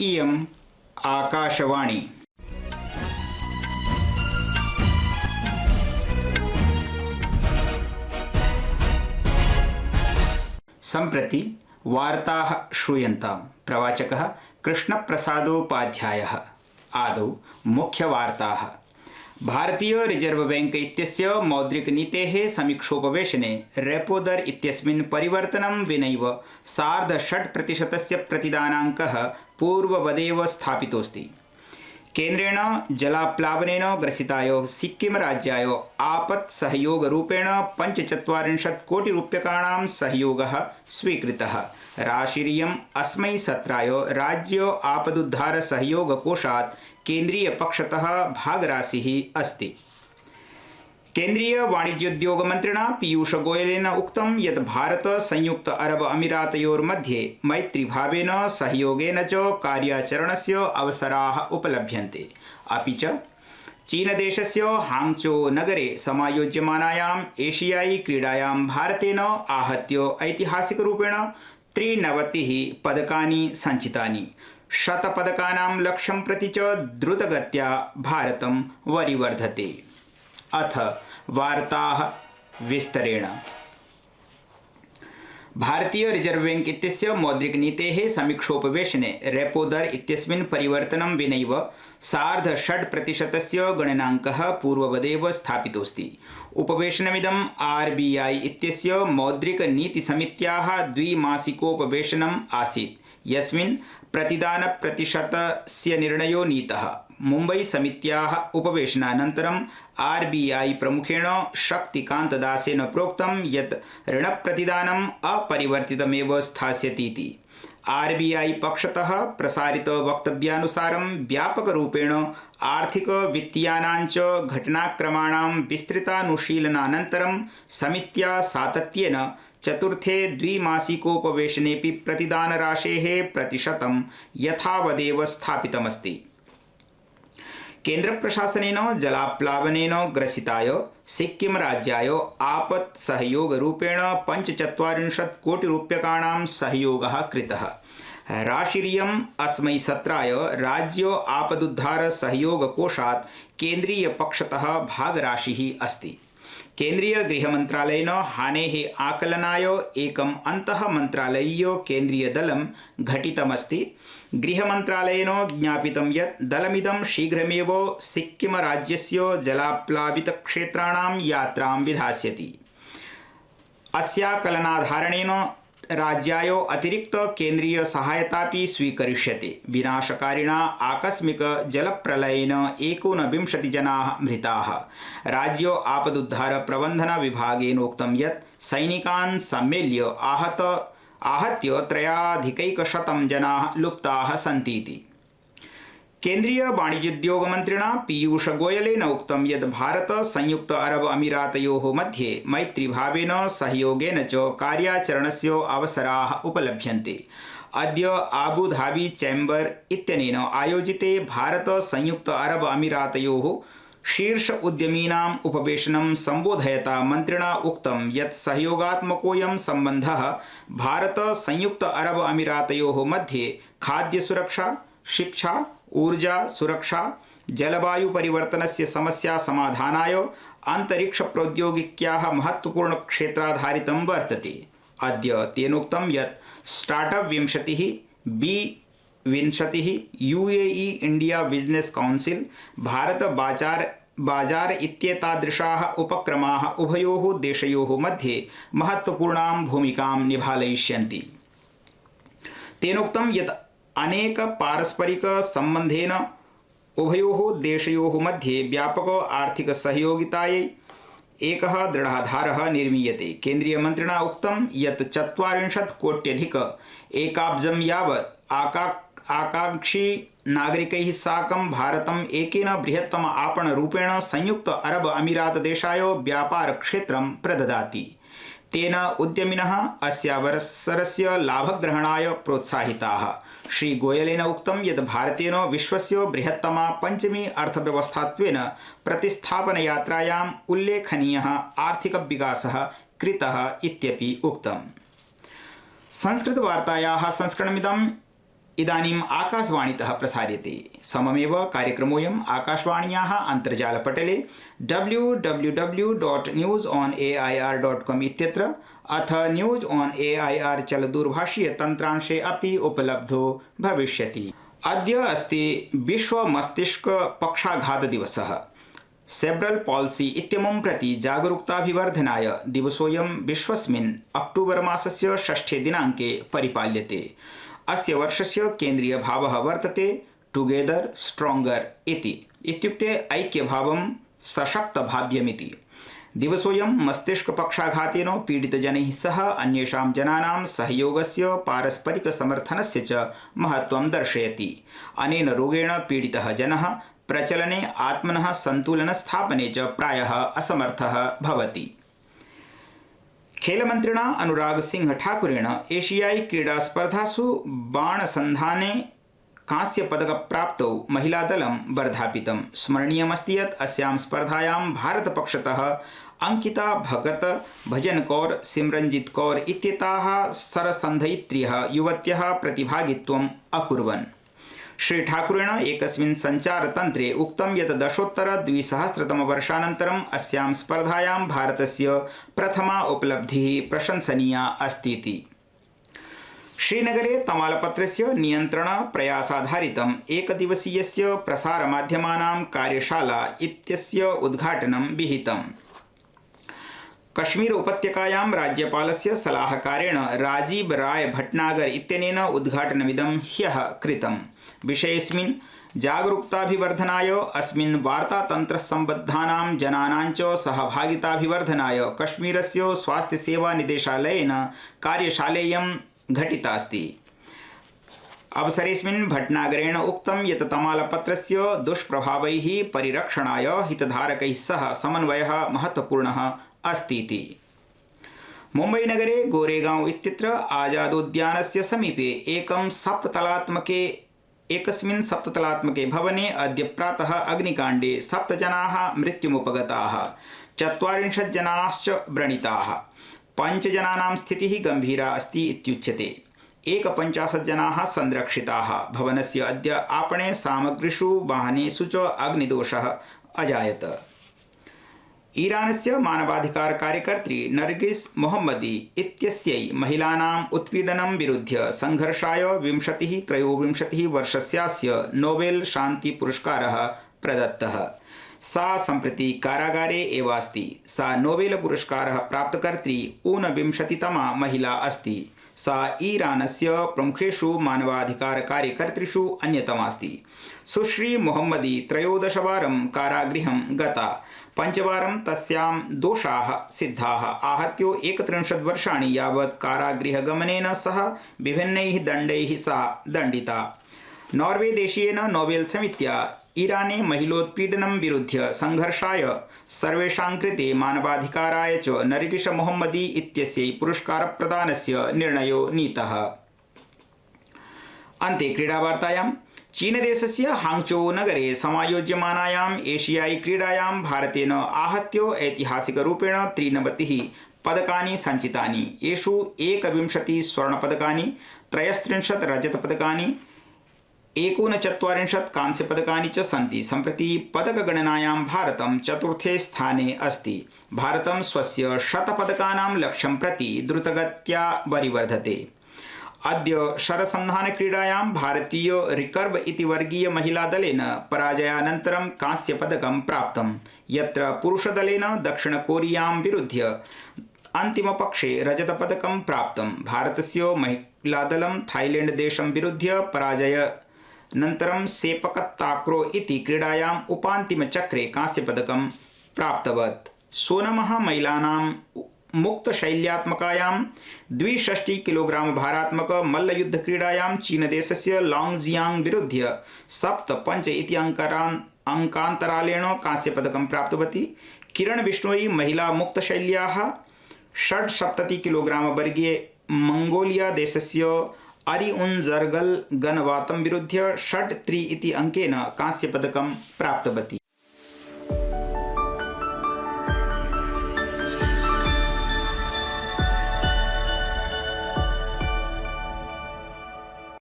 इयम् आकाशवाणी। सम्प्रति वार्ताः श्रूयन्ताम्। प्रवाचकः कृष्णप्रसादोपाध्यायः। आदौ मुख्यवार्ताः। भारतीय रिजर्व बैंक इत्यस्य मौद्रिकनीतेः समीक्षोपवेशने रेपो दर इत्यस्मिन् परिवर्तनं विनैव 6.5% प्रतिदानाङ्कः पूर्ववदेव स्थापितोऽस्ति। केन्द्रेण जलाप्लावनेन ग्रसिताय सिक्किम राज्याय आपत्सहयोगरूपेण 45 कोटिरूप्यकाणां सहयोगः स्वीकृतः। राशिरियम् अस्मै सत्राय राज्य आपदुद्धार सहयोगकोषात् केन्द्रीयपक्षतः भागराशिः अस्ति। केन्द्रीय वाणिज्योद्योग मन्त्रिणा पीयूष गोयलेन उक्तं यत् भारत संयुक्त अरब अमीरातयोर्मध्ये मैत्रीभावेन सहयोगेन च कार्याचरणस्य अवसराः उपलभ्यन्ते। अपि च चीनदेशस्य हाङ्गचो नगरे समायोज्यमानायाम् एशियाई क्रीडायां भारतेन आहत्य ऐतिहासिकरूपेण 93 पदकानि सञ्चितानि। 100 पदकानां लक्ष्यं प्रति च द्रुतगत्या भारतं वरिवर्धते। अथ वार्ताः विस्तरेण। भारतीय रिजर्व बैंक इत्यस्य मौद्रिकनीतेः समीक्षोपवेशने रेपो दर इत्यस्मिन् परिवर्तनं विनैव 6.5% गणनाङ्कः पूर्ववदेव स्थापितोऽस्ति। उपवेशनमिदं RBI इत्यस्य मौद्रिकनीतिसमित्याः द्विमासिकोपवेशनम् आसीत्, यस्मिन् प्रतिदानप्रतिशतस्य निर्णयो नीतः। मुम्बई समित्याः उपवेशनानन्तरं RBI प्रमुखेण शक्तिकान्तदासेन प्रोक्तं यत् ऋणप्रतिदानम् अपरिवर्तितमेव स्थास्यतीति। RBI पक्षतः प्रसारित वक्तव्यानुसारं व्यापकरूपेण आर्थिक वित्तीयानां च घटनाक्रमाणां विस्तृतानुशीलनानन्तरं समित्या सातत्येन चतुर्थे द्विमासिकोपवेशनेपि प्रतिदानराशेः प्रतिशतं यथावदेव स्थापितमस्ति। केन्द्रप्रशासनेन जलाप्लावनेन ग्रसिताय सिक्किम राज्याय आपत्सहयोगरूपेण 45 कोटिरूप्यकाणां सहयोगः कृतः। राशिरियम् अस्मै सत्राय राज्य आपदुद्धार सहयोगकोषात् केन्द्रीयपक्षतः भागराशिः अस्ति। केन्द्रीय गृहमन्त्रालयेन हानेः आकलनाय एकम् अन्तःमन्त्रालयीय केन्द्रीयदलं घटितमस्ति। गृहमन्त्रालयेन ज्ञापितं यत् दलमिदं शीघ्रमेव सिक्किमराज्यस्य जलाप्लावितक्षेत्राणां यात्रां विधास्यति। अस्याकलनाधारणेन राज्याय अतिरिक्त केन्द्रीय सहायतापि स्वीकरिष्यते। विनाशकारिणा आकस्मिक जलप्रलयेन 29 जनाः मृताः। राज्य आपदुद्धार प्रबन्धन विभागेनोक्तं यत् सैनिकान् सम्मेल्य आहत्य 3,100 जनाः लुप्ताः सन्तीति। केन्द्रीय वाणिज्योद्योग मन्त्रिणा पीयूष गोयलेन उक्तं यत् भारत संयुक्त अरब अमीरातयोः मध्ये मैत्रीभावेन सहयोगेन च कार्याचरणस्य अवसराः उपलभ्यन्ते। अद्य आबुधाबी चैम्बर इत्यनेन आयोजिते भारत संयुक्त अरब अमीरातयोः शीर्ष उद्यमीनाम् उपवेशनं सम्बोधयता मन्त्रिणा उक्तं यत् सहयोगात्मकोऽयं सम्बन्धः भारत संयुक्त अरब अमीरातयोः मध्ये खाद्यसुरक्षा, शिक्षा, ऊर्जा सुरक्षा, जलवायु परिवर्तनस्य समस्या समाधानाय अंतरिक्ष प्रौद्योगिक्याः महत्वपूर्ण क्षेत्राधारितं वर्तते। अद्य तेनोक्तं यत् startup 20, B20, UAE India business council, Bharat बाजार इत्येतादृशाः उपक्रमाः उभयोः देशयोः मध्ये महत्वपूर्णां भूमिकां निभालयिष्यन्ति। तेनोक्तं यत् अनेक पारस्परिक सम्बन्धेन उभयोः देशयोः मध्ये व्यापक आर्थिक सहयोगितायै एकः दृढाधारः निर्मीयते। केन्द्रीय मन्त्रिणा उक्तं यत् 40 कोट्यधिक एकाब्जं यावत् आकांक्षी नागरिकैः साकं भारतम् एकेन बृहत्तम आपणरूपेण संयुक्त अरब अमीरात देशाय व्यापार क्षेत्रं प्रददाति। तेन उद्यमिनः अस्यावसरस्य लाभग्रहणाय प्रोत्साहिताः। श्री गोयलेन उक्तं यत् भारतेन विश्वस्य बृहत्तमा पंचमी अर्थव्यवस्थात्वेन प्रतिस्थापनयात्रायाम् उल्लेखनीयः आर्थिक विकासः कृतः इत्यपि उक्तम्। संस्कृतवार्तायाः संस्करणमिदं इदानीम् आकाशवाणीतः प्रसार्यते। सममेव कार्यक्रमोऽयम् आकाशवाण्याः अन्तर्जालपटले www.newsonair.com इत्यत्र अथ न्यूज ऑन AIR चलदूरभाषीय तन्त्रांशे अपि उपलब्धो भविष्यति। अद्य अस्ति विश्व मस्तिष्क पक्षाघात दिवसः। सेब्रल पॉल्सी इत्यमुं प्रति जागरूकताभिवर्धनाय दिवसोऽयं विश्वस्मिन् अक्टोबर मासस्य 6 दिनाङ्के परिपाल्यते। अस्य वर्षस्य केन्द्रीय भावः वर्तते टुगेदर स्ट्रॉन्गर इति, इत्युक्ते ऐक्यभावं सशक्तभाव्यमिति। दिवसोऽयं मस्तिष्कपक्षाघातेन पीडितजनैः सह अन्येषां जनानां सहयोगस्य पारस्परिकसमर्थनस्य च महत्त्वं दर्शयति। अनेन रोगेण पीडितः जनः प्रचलने आत्मनः सन्तुलनस्थापने च प्रायः असमर्थः भवति। खेलमन्त्रिणा अनुराग सिंह ठाकुरेण एशियाई क्रीडास्पर्धासु बाणसन्धाने कांस्यपदकप्राप्तौ महिलादलं वर्धापितं। स्मरणीयमस्ति यत् अस्यां स्पर्धायां भारतपक्षतः अंकिता भगत, भजन कौर, सिमरनजीत कौर इत्येताः सरसन्धयित्र्यः युवत्यः प्रतिभागित्वम् अकुर्वन्। श्री ठाकुरेण एकस्मिन् सञ्चारतन्त्रे उक्तं यत् दशोत्तर-2000तमवर्षानन्तरम् अस्यां स्पर्धायां भारतस्य प्रथमा उपलब्धिः प्रशंसनीया अस्तीति। श्रीनगरे तमालपत्रस्य नियन्त्रण प्रयासाधारितम् एकदिवसीयस्य प्रसारमाध्यमानां कार्यशाला इत्यस्य उद्घाटनं विहितम्। कश्मीर उपत्यकायां राज्यपालस्य सलाहकारेण राजीव राय भटनागर इत्यनेन उद्घाटनमिदं ह्यः कृतम्। विषयेऽस्मिन् जागरूकताभिवर्धनाय अस्मिन् वार्तातन्त्रसम्बद्धानां जनानां च सहभागिताभिवर्धनाय कश्मीरस्य स्वास्थ्यसेवा निदेशालयेन कार्यशालेयं घटितास्ति। अवसरेऽस्मिन् भटनागरेण उक्तं यत् तमालपत्रस्य दुष्प्रभावैः परिरक्षणाय हितधारकैः सह समन्वयः महत्वपूर्णः अस्तीति। मुम्बईनगरे गोरेगांव इत्यत्र आजादोद्यानस्य समीपे एकस्मिन् सप्ततलात्मके भवने अद्य प्रातः अग्निकाण्डे 7 जनाः मृत्युमुपगताः, 40 जनाश्च व्रणिताः। 5 जनानां स्थितिः गम्भीरा अस्ति इत्युच्यते। 51 जनाः संरक्षिताः। भवनस्य अद्य आपणे सामग्रीषु वाहनेषु च अग्निदोषः अजायत। ईरानस्य मानवाधिकार कार्यकर्त्री नरगिस मोहम्मदी इत्यस्यै महिलानाम् उत्पीडनं विरुध्य संघर्षाय 23 वर्षस्यास्य नोबेल शान्ति पुरस्कारः प्रदत्तः। सा सम्प्रति कारागारे एव अस्ति। सा नोबेल पुरस्कारः प्राप्तकर्त्री 29तमा महिला अस्ति। सा ईरानस्य प्रमुखेषु मानवाधिकार कार्यकर्तृषु अन्यतमा अस्ति। सुश्री मोहम्मदी 13 वारं कारागृहं गता। 5 वारं तस्यां दोषाः सिद्धाः। आहत्य 31 वर्षाणि यावत् कारागृहगमनेन सह विभिन्नैः दण्डैः सा दण्डिता। नॉर्वे देशीयेन नोबेल समित्या ईराने महिलोत्पीडनं विरुध्य संघर्षाय सर्वेषां कृते मानवाधिकाराय च नरगिस मोहम्मदी इत्यस्यै पुरस्कारप्रदानस्य निर्णयो नीतः। अन्ते क्रीडावार्तायां चीनदेशस्य हांगझौ नगरे समायोज्यमानायाम् एशियाई क्रीडायां भारतेन आहत्य ऐतिहासिकरूपेण 93 पदकानि सञ्चितानि। येषु 21 स्वर्णपदकानि, 33 रजतपदकानि, 39 कांस्यपदकानि च सन्ति। सम्प्रति पदकगणनायां भारतं 4थे स्थाने अस्ति। भारतं स्वस्य 100 पदकानां लक्ष्यं प्रति द्रुतगत्या वरिवर्धते। अद्य शरसन्धानक्रीडायां भारतीय रिकर्व इति वर्गीय महिलादलेन पराजयानन्तरं कांस्यपदकं प्राप्तं, यत्र पुरुषदलेन दक्षिणकोरियां विरुध्य अन्तिमपक्षे रजतपदकं प्राप्तं। भारतस्य महिलादलं थाईलैंड देशं विरुध्य पराजयानन्तरं सेपक ताक्रो इति क्रीडायाम् उपान्तिमचक्रे कांस्यपदकं प्राप्तवत्। सोनमः महिलानां मुक्तशैल्यात्मकायां 62 किलोग्राम भारात्मक मल्लयुद्धक्रीडायां चीनदेशस्य लांगजियांग विरुध्य 7-5 इति अंकान्तरालेण कांस्यपदकं प्राप्तवती। किरण बिश्नोई महिला मुक्तशैल्याः 76 किलोग्राम वर्गीये मंगोलिया देशस्य अरिउनजर्गल गणवातं विरुध्य 6-3 इति अंकेन कांस्यपदकं प्राप्तवती।